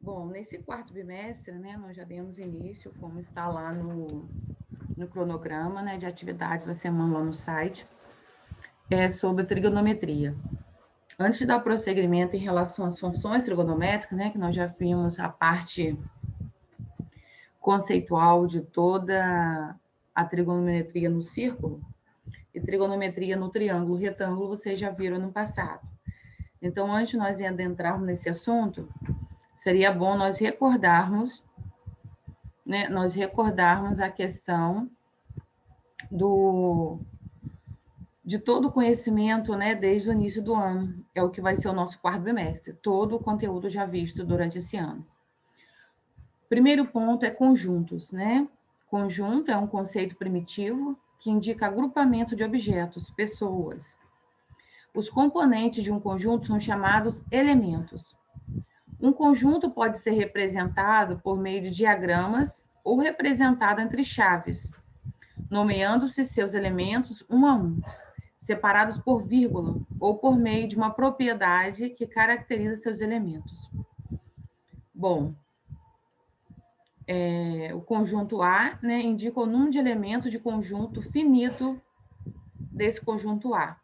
Bom, nesse quarto bimestre, né, nós já demos início, como está lá no cronograma, né, de atividades da semana lá no site, sobre trigonometria. Antes de dar prosseguimento em relação às funções trigonométricas, né, que nós já vimos a parte conceitual de toda a trigonometria no círculo e trigonometria no triângulo retângulo, vocês já viram no passado. Então, antes de nós adentrarmos nesse assunto, seria bom nós recordarmos, né, a questão de todo o conhecimento, né, desde o início do ano, é o que vai ser o nosso quarto bimestre, todo o conteúdo já visto durante esse ano. Primeiro ponto é conjuntos, né? Conjunto é um conceito primitivo que indica agrupamento de objetos, pessoas. Os componentes de um conjunto são chamados elementos. Um conjunto pode ser representado por meio de diagramas ou representado entre chaves, nomeando-se seus elementos um a um, separados por vírgula ou por meio de uma propriedade que caracteriza seus elementos. Bom, o conjunto A, né, indica o número de elementos de conjunto finito desse conjunto A.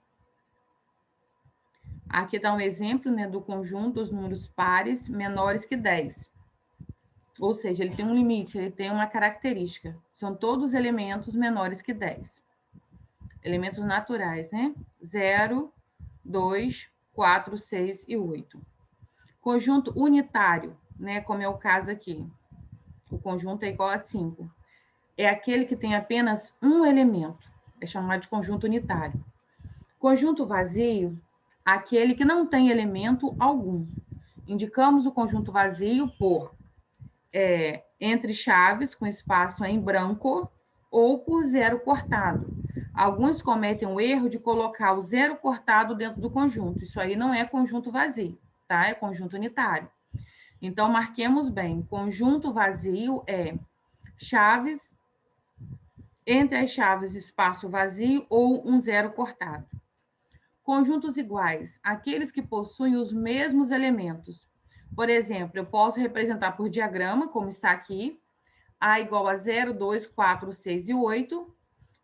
Aqui dá um exemplo, né, do conjunto dos números pares menores que 10. Ou seja, ele tem um limite, ele tem uma característica. São todos elementos menores que 10. Elementos naturais, né? 0, 2, 4, 6 e 8. Conjunto unitário, né, como é o caso aqui. O conjunto é igual a 5. É aquele que tem apenas um elemento. É chamado de conjunto unitário. Conjunto vazio, aquele que não tem elemento algum. Indicamos o conjunto vazio por entre chaves, com espaço em branco, ou por zero cortado. Alguns cometem o erro de colocar o zero cortado dentro do conjunto. Isso aí não é conjunto vazio, tá? É conjunto unitário. Então, marquemos bem. Conjunto vazio é chaves, entre as chaves, espaço vazio ou um zero cortado. Conjuntos iguais, aqueles que possuem os mesmos elementos. Por exemplo, eu posso representar por diagrama, como está aqui, A igual a 0, 2, 4, 6 e 8,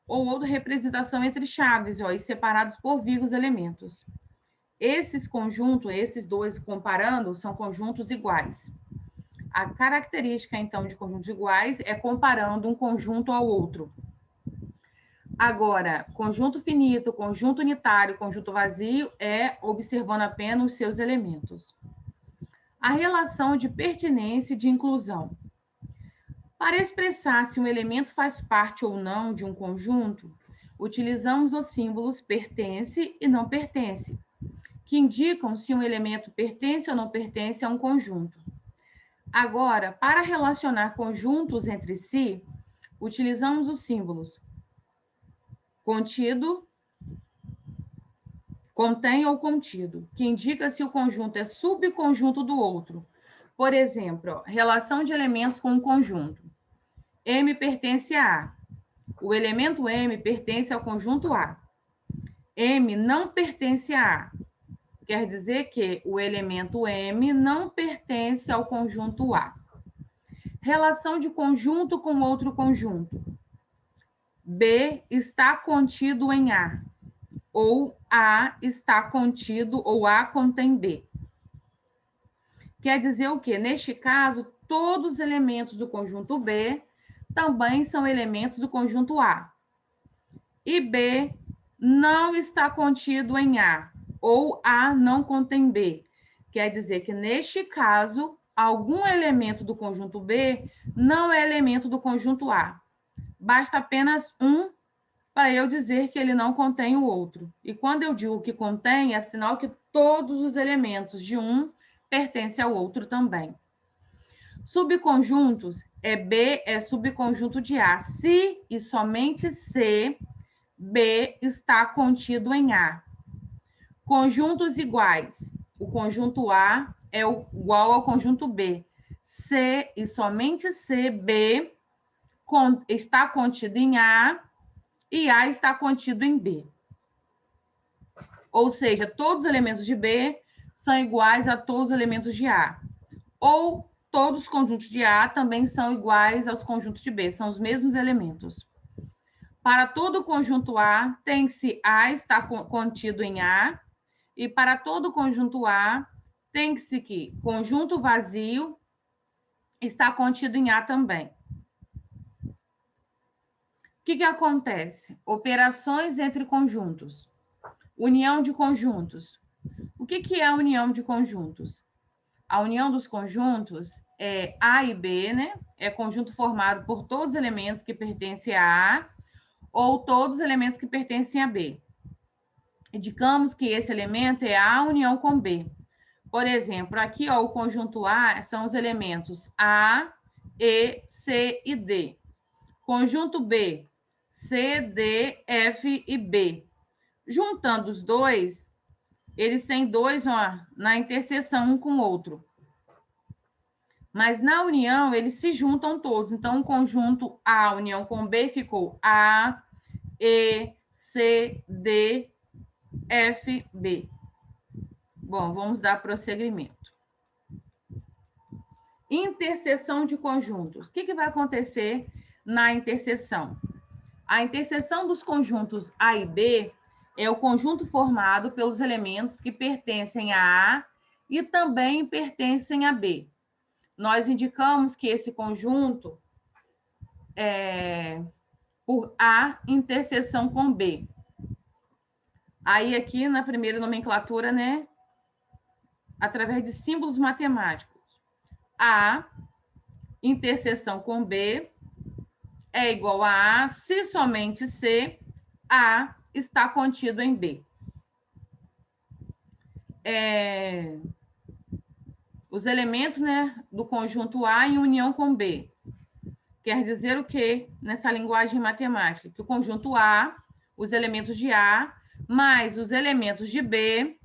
ou outra representação entre chaves, ó, e separados por vírgulas elementos. Esses conjuntos, esses dois comparando, são conjuntos iguais. A característica, então, de conjuntos iguais é comparando um conjunto ao outro. Agora, conjunto finito, conjunto unitário, conjunto vazio é observando apenas os seus elementos. A relação de pertinência e de inclusão. Para expressar se um elemento faz parte ou não de um conjunto, utilizamos os símbolos pertence e não pertence, que indicam se um elemento pertence ou não pertence a um conjunto. Agora, para relacionar conjuntos entre si, utilizamos os símbolos contido, contém ou contido, que indica se o conjunto é subconjunto do outro. Por exemplo, relação de elementos com um conjunto. M pertence a A. O elemento M pertence ao conjunto A. M não pertence a A. Quer dizer que o elemento M não pertence ao conjunto A. Relação de conjunto com outro conjunto. B está contido em A. Ou A está contido, ou A contém B. Quer dizer o quê? Neste caso, todos os elementos do conjunto B também são elementos do conjunto A. E B não está contido em A, ou A não contém B. Quer dizer que, neste caso, algum elemento do conjunto B não é elemento do conjunto A. Basta apenas um para eu dizer que ele não contém o outro. E quando eu digo que contém, é sinal que todos os elementos de um pertencem ao outro também. Subconjuntos B é subconjunto de A, se e somente se B está contido em A. Conjuntos iguais. O conjunto A é igual ao conjunto B. Se e somente se B está contido em A e A está contido em B. Ou seja, todos os elementos de B são iguais a todos os elementos de A. Ou todos os conjuntos de A também são iguais aos conjuntos de B, são os mesmos elementos. Para todo conjunto A, tem-se A estar contido em A, e para todo conjunto A, tem-se que conjunto vazio está contido em A também. O que acontece? Operações entre conjuntos. União de conjuntos. O que é a união de conjuntos? A união dos conjuntos é A e B, né? É conjunto formado por todos os elementos que pertencem a A ou todos os elementos que pertencem a B. Indicamos que esse elemento é A união com B. Por exemplo, aqui ó, o conjunto A são os elementos A, E, C e D. Conjunto B, C, D, F e B. Juntando os dois, eles têm dois ó, na interseção um com o outro. Mas na união, eles se juntam todos. Então, o conjunto A união com B ficou A, E, C, D, F, B. Bom, vamos dar prosseguimento. Interseção de conjuntos. O que vai acontecer na interseção? A interseção dos conjuntos A e B é o conjunto formado pelos elementos que pertencem a A e também pertencem a B. Nós indicamos que esse conjunto é por A interseção com B. Aí aqui na primeira nomenclatura, né, através de símbolos matemáticos. A interseção com B é igual a se somente C, A está contido em B. Os elementos, né, do conjunto A em união com B. Quer dizer o quê nessa linguagem matemática? Que o conjunto A, os elementos de A, mais os elementos de B,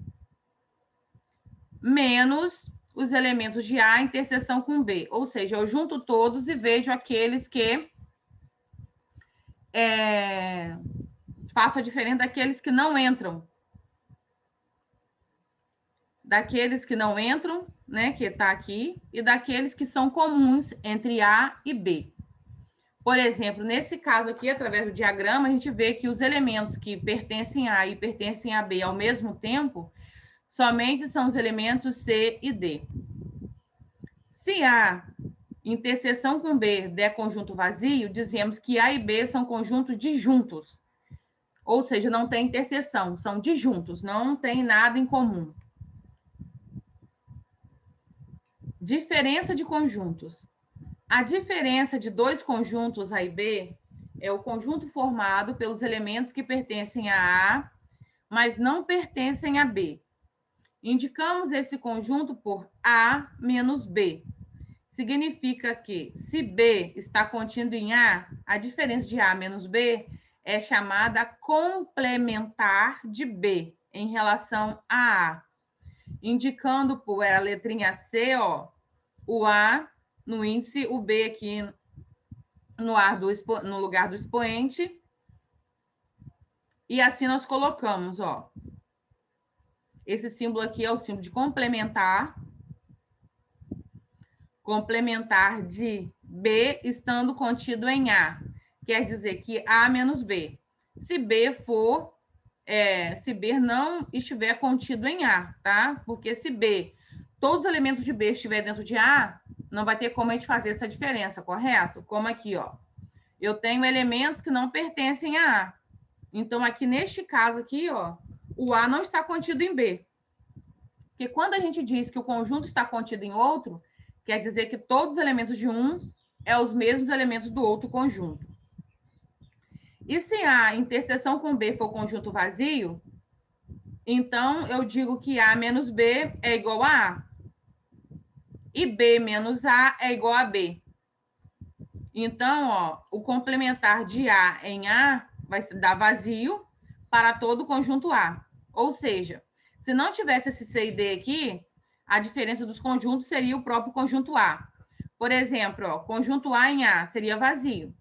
menos os elementos de A interseção com B. Ou seja, eu junto todos e vejo aqueles que faço a diferença daqueles que não entram. Daqueles que não entram, né, que está aqui, e daqueles que são comuns entre A e B. Por exemplo, nesse caso aqui, através do diagrama, a gente vê que os elementos que pertencem a A e pertencem a B ao mesmo tempo, somente são os elementos C e D. Se A interseção com B der conjunto vazio, dizemos que A e B são conjuntos disjuntos. Ou seja, não tem interseção, são disjuntos, não tem nada em comum. Diferença de conjuntos. A diferença de dois conjuntos A e B é o conjunto formado pelos elementos que pertencem a A, mas não pertencem a B. Indicamos esse conjunto por A menos B. Significa que, se B está contido em A, a diferença de A menos B é chamada complementar de B em relação a A. Indicando por a letrinha C, ó, o A no índice, o B aqui no lugar do expoente. E assim nós colocamos, ó. Esse símbolo aqui é o símbolo de complementar. Complementar de B estando contido em A. Quer dizer que A menos B. Se B for, se B não estiver contido em A, tá? Porque se B, todos os elementos de B estiver dentro de A, não vai ter como a gente fazer essa diferença, correto? Como aqui, ó. Eu tenho elementos que não pertencem a A. Então, aqui neste caso aqui, ó, o A não está contido em B. Porque quando a gente diz que o conjunto está contido em outro, quer dizer que todos os elementos de um são os mesmos elementos do outro conjunto. E se A interseção com B for conjunto vazio, então eu digo que A menos B é igual a A. E B menos A é igual a B. Então, ó, o complementar de A em A vai dar vazio para todo o conjunto A. Ou seja, se não tivesse esse C e D aqui, a diferença dos conjuntos seria o próprio conjunto A. Por exemplo, ó, conjunto A em A seria vazio.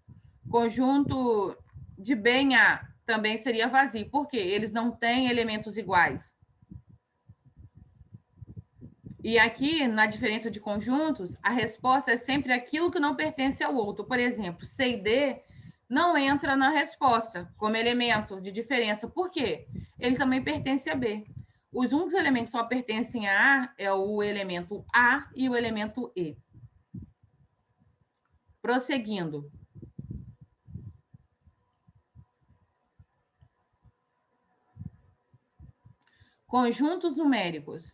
Conjunto de B em A também seria vazio. Por quê? Eles não têm elementos iguais. E aqui, na diferença de conjuntos, a resposta é sempre aquilo que não pertence ao outro. Por exemplo, C e D não entra na resposta como elemento de diferença. Por quê? Ele também pertence a B. Os únicos elementos que só pertencem a A é o elemento A e o elemento E. Prosseguindo. Conjuntos numéricos.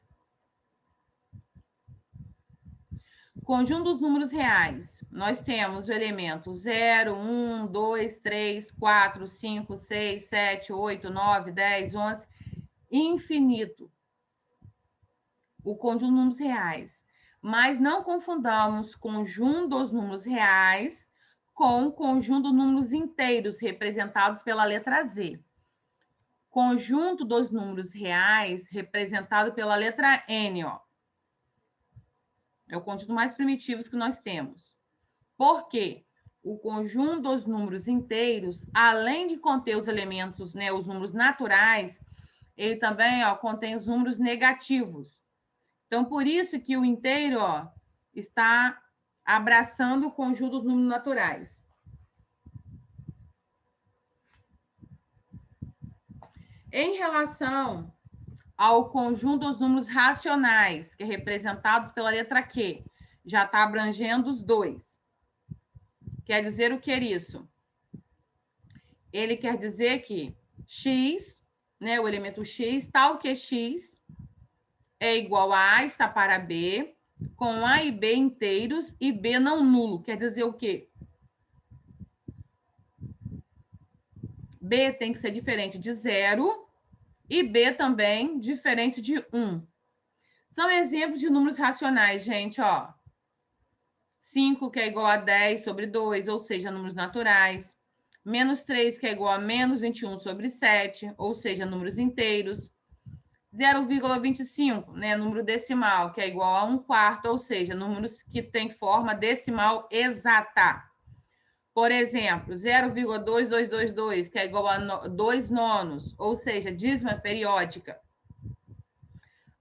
Conjunto dos números reais. Nós temos o elemento 0, 1, 2, 3, 4, 5, 6, 7, 8, 9, 10, 11, infinito. O conjunto dos números reais. Mas não confundamos conjunto dos números reais com conjunto dos números inteiros, representados pela letra Z. Conjunto dos números reais, representado pela letra N, ó. É o conjunto mais primitivo que nós temos. Por quê? O conjunto dos números inteiros, além de conter os elementos, né, os números naturais, ele também, ó, contém os números negativos. Então, por isso que o inteiro, ó, está abraçando o conjunto dos números naturais. Em relação ao conjunto dos números racionais, que é representado pela letra Q, já está abrangendo os dois. Quer dizer o que é isso? Ele quer dizer que x, né, o elemento x, tal que x, é igual a A está para B, com A e B inteiros e B não nulo. Quer dizer o quê? B tem que ser diferente de 0 e B também diferente de 1. São exemplos de números racionais, gente, ó. 5, que é igual a 10 sobre 2, ou seja, números naturais. Menos 3, que é igual a menos 21 sobre 7, ou seja, números inteiros. 0,25, né, número decimal, que é igual a 1/4, ou seja, números que têm forma decimal exata. Por exemplo, 0,2222, que é igual a 2 nonos, ou seja, dízima periódica.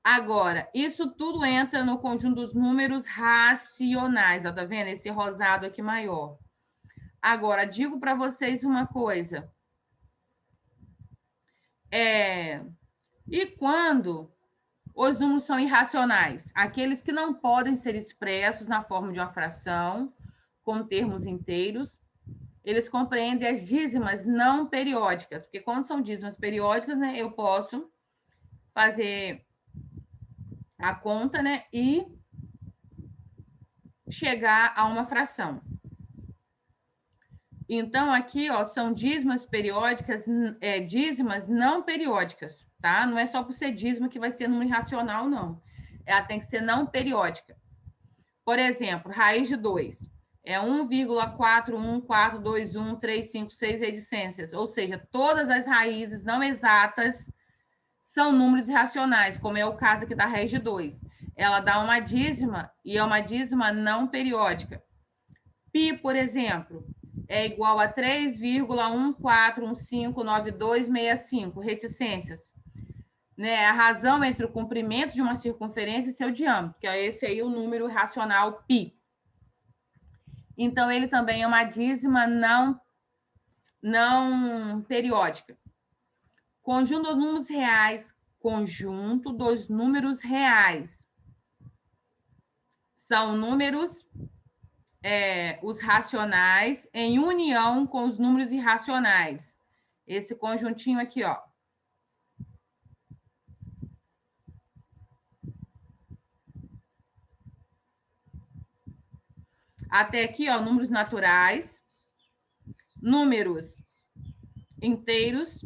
Agora, isso tudo entra no conjunto dos números racionais, ó, tá vendo? Esse rosado aqui maior. Agora, digo para vocês uma coisa. E quando os números são irracionais? Aqueles que não podem ser expressos na forma de uma fração, com termos inteiros, eles compreendem as dízimas não periódicas, porque quando são dízimas periódicas, né, eu posso fazer a conta, né, e chegar a uma fração. Então, aqui, ó, são dízimas periódicas, dízimas não periódicas, tá? Não é só por ser dízima que vai ser número irracional, não. Ela tem que ser não periódica. Por exemplo, raiz de 2 é 1,4142135 reticências, ou seja, todas as raízes não exatas são números irracionais, como é o caso aqui da raiz de 2. Ela dá uma dízima e é uma dízima não periódica. Pi, por exemplo, é igual a 3,14159265, reticências. Né? A razão entre o comprimento de uma circunferência e seu diâmetro, que é esse aí o número racional π. Então, ele também é uma dízima não periódica. Conjunto dos números reais. Conjunto dos números reais. São números, os racionais, em união com os números irracionais. Esse conjuntinho aqui, ó. Até aqui, ó, números naturais, números inteiros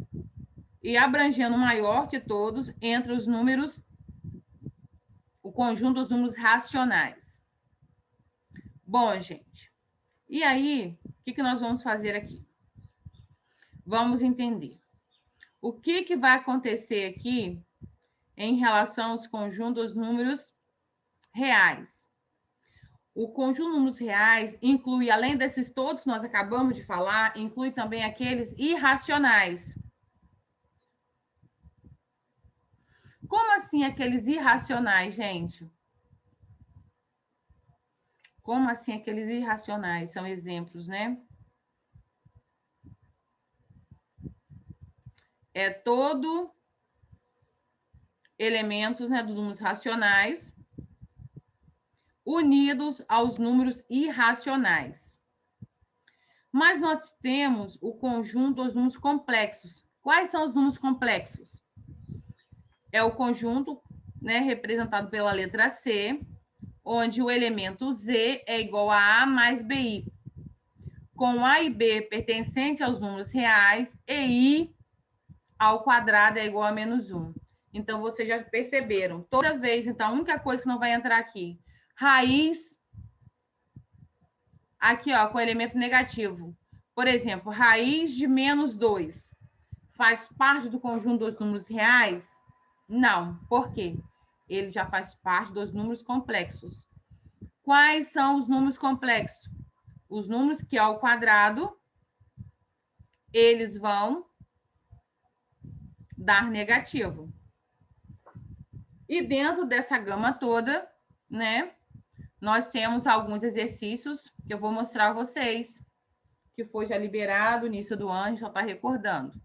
e abrangendo maior que todos entre os números, o conjunto dos números racionais. Bom, gente, e aí, o que nós vamos fazer aqui? Vamos entender. O que vai acontecer aqui em relação aos conjuntos dos números reais? O conjunto de números reais inclui, além desses todos que nós acabamos de falar, inclui também aqueles irracionais. Como assim aqueles irracionais, gente? Como assim aqueles irracionais? São exemplos, né? É todo elementos, né, dos números racionais unidos aos números irracionais. Mas nós temos o conjunto dos números complexos. Quais são os números complexos? É o conjunto, né, representado pela letra C, onde o elemento Z é igual a mais BI, com A e B pertencente aos números reais e I ao quadrado é igual a menos 1. Então, vocês já perceberam. Toda vez, então, a única coisa que não vai entrar aqui, raiz, aqui, ó, com elemento negativo. Por exemplo, raiz de menos 2 faz parte do conjunto dos números reais? Não. Por quê? Ele já faz parte dos números complexos. Quais são os números complexos? Os números que ao quadrado, eles vão dar negativo. E dentro dessa gama toda, né, nós temos alguns exercícios que eu vou mostrar a vocês, que foi já liberado no início do ano, só está recordando.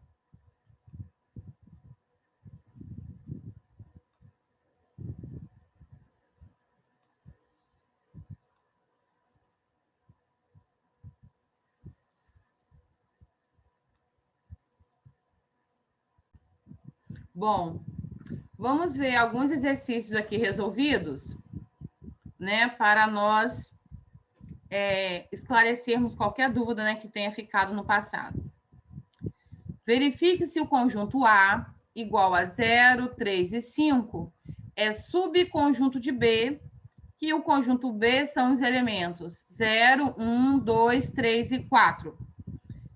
Bom, vamos ver alguns exercícios aqui resolvidos, né, para nós esclarecermos qualquer dúvida, né, que tenha ficado no passado. Verifique se o conjunto A igual a 0, 3 e 5 é subconjunto de B, que o conjunto B são os elementos 0, 1, 2, 3 e 4.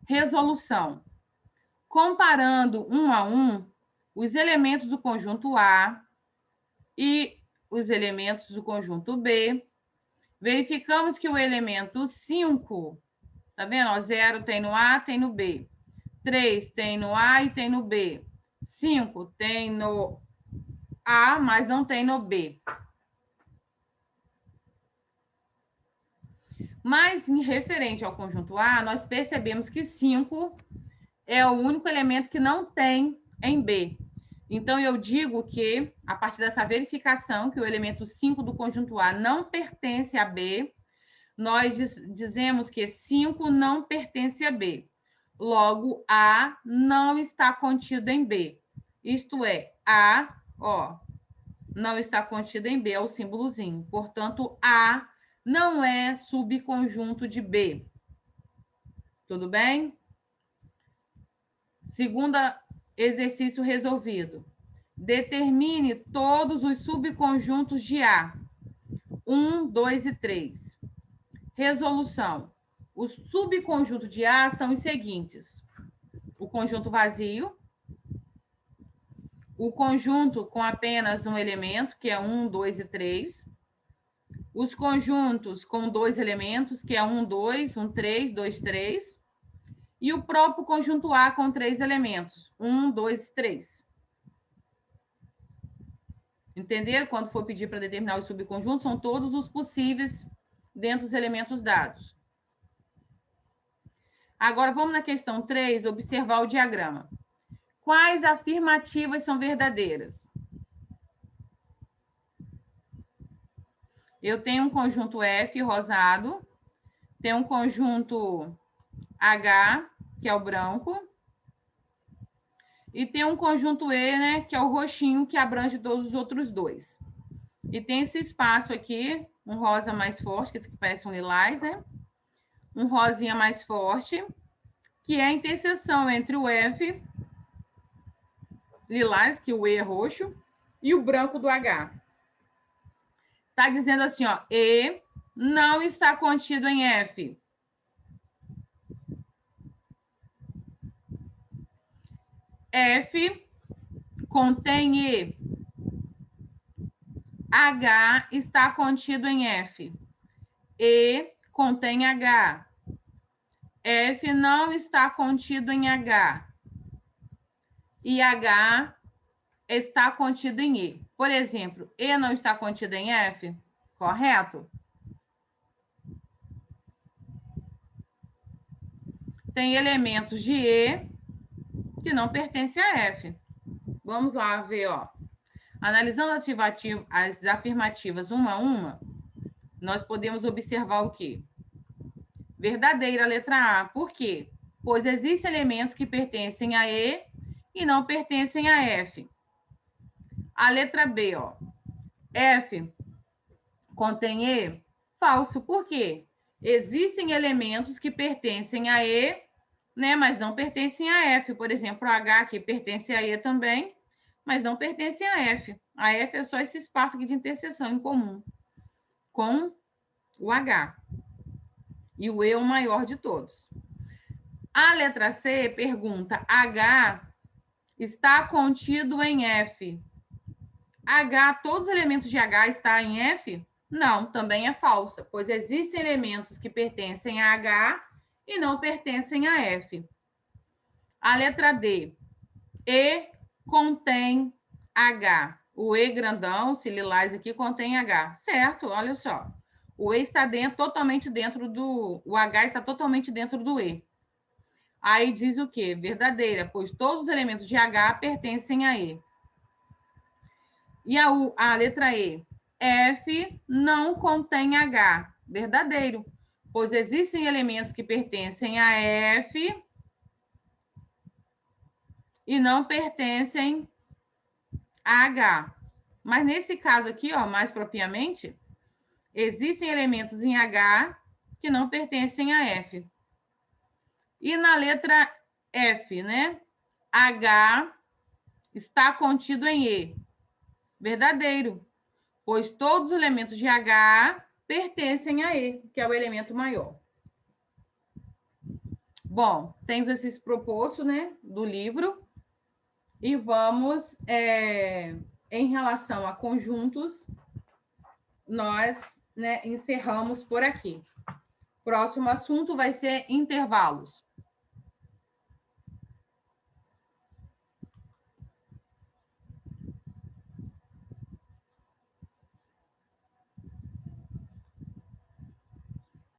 Resolução. Comparando 1 a 1, os elementos do conjunto A e os elementos do conjunto B, verificamos que o elemento 5, tá vendo? Ó, 0 tem no A, tem no B. 3 tem no A e tem no B. 5 tem no A, mas não tem no B. Mas, em referente ao conjunto A, nós percebemos que 5 é o único elemento que não tem em B. Então, eu digo que, a partir dessa verificação, que o elemento 5 do conjunto A não pertence a B, nós dizemos que 5 não pertence a B. Logo, A não está contido em B. Isto é, A, ó, não está contido em B, é o símbolozinho. Portanto, A não é subconjunto de B. Tudo bem? Segundo exercício resolvido. Determine todos os subconjuntos de A. 1, 2 e 3. Resolução. Os subconjuntos de A são os seguintes. O conjunto vazio. O conjunto com apenas um elemento, que é 1, 2 e 3. Os conjuntos com dois elementos, que é 1, 2, 1, 3, 2, 3. E o próprio conjunto A com 3 elementos, 1, 2, 3. Entenderam? Quando for pedir para determinar os subconjuntos, são todos os possíveis dentro dos elementos dados. Agora, vamos na questão 3, observar o diagrama. Quais afirmativas são verdadeiras? Eu tenho um conjunto F rosado, tenho um conjunto H, que é o branco, e tem um conjunto E, né, que é o roxinho, que abrange todos os outros dois. E tem esse espaço aqui, um rosa mais forte, que esse aqui parece um lilás, né? Um rosinha mais forte, que é a interseção entre o F, lilás, que o E é roxo, e o branco do H. Está dizendo assim, ó, E não está contido em F. F contém E. H está contido em F. E contém H. F não está contido em H. E H está contido em E. Por exemplo, E não está contido em F? Correto? tem elementos de E que não pertencem a F. Vamos lá ver, ó. Analisando as afirmativas uma a uma, nós podemos observar o quê? Verdadeira, letra A. Por quê? Pois existem elementos que pertencem a E e não pertencem a F. A letra B, ó. F contém E? Falso. Por quê? Existem elementos que pertencem a E, né, mas não pertencem a F. Por exemplo, o H, que pertence a E também, mas não pertence a F. A F é só esse espaço aqui de interseção em comum com o H. E o E é o maior de todos. A letra C pergunta: H está contido em F. H, todos os elementos de H estão em F? Não, também é falsa, pois existem elementos que pertencem a H e não pertencem a F. A letra D. E contém H. O E grandão, esse lilás aqui, contém H. Certo? Olha só. O E está totalmente dentro do... O H está totalmente dentro do E. Aí diz o quê? Verdadeira, pois todos os elementos de H pertencem a E. E a letra E. F não contém H. Verdadeiro, pois existem elementos que pertencem a F e não pertencem a H. Mas nesse caso aqui, ó, mais propriamente, existem elementos em H que não pertencem a F. E na letra F, né? H está contido em E. Verdadeiro, pois todos os elementos de H pertencem a E, que é o elemento maior. Bom, temos esses propostos, né, do livro, e vamos, em relação a conjuntos, nós, né, encerramos por aqui. Próximo assunto vai ser intervalos.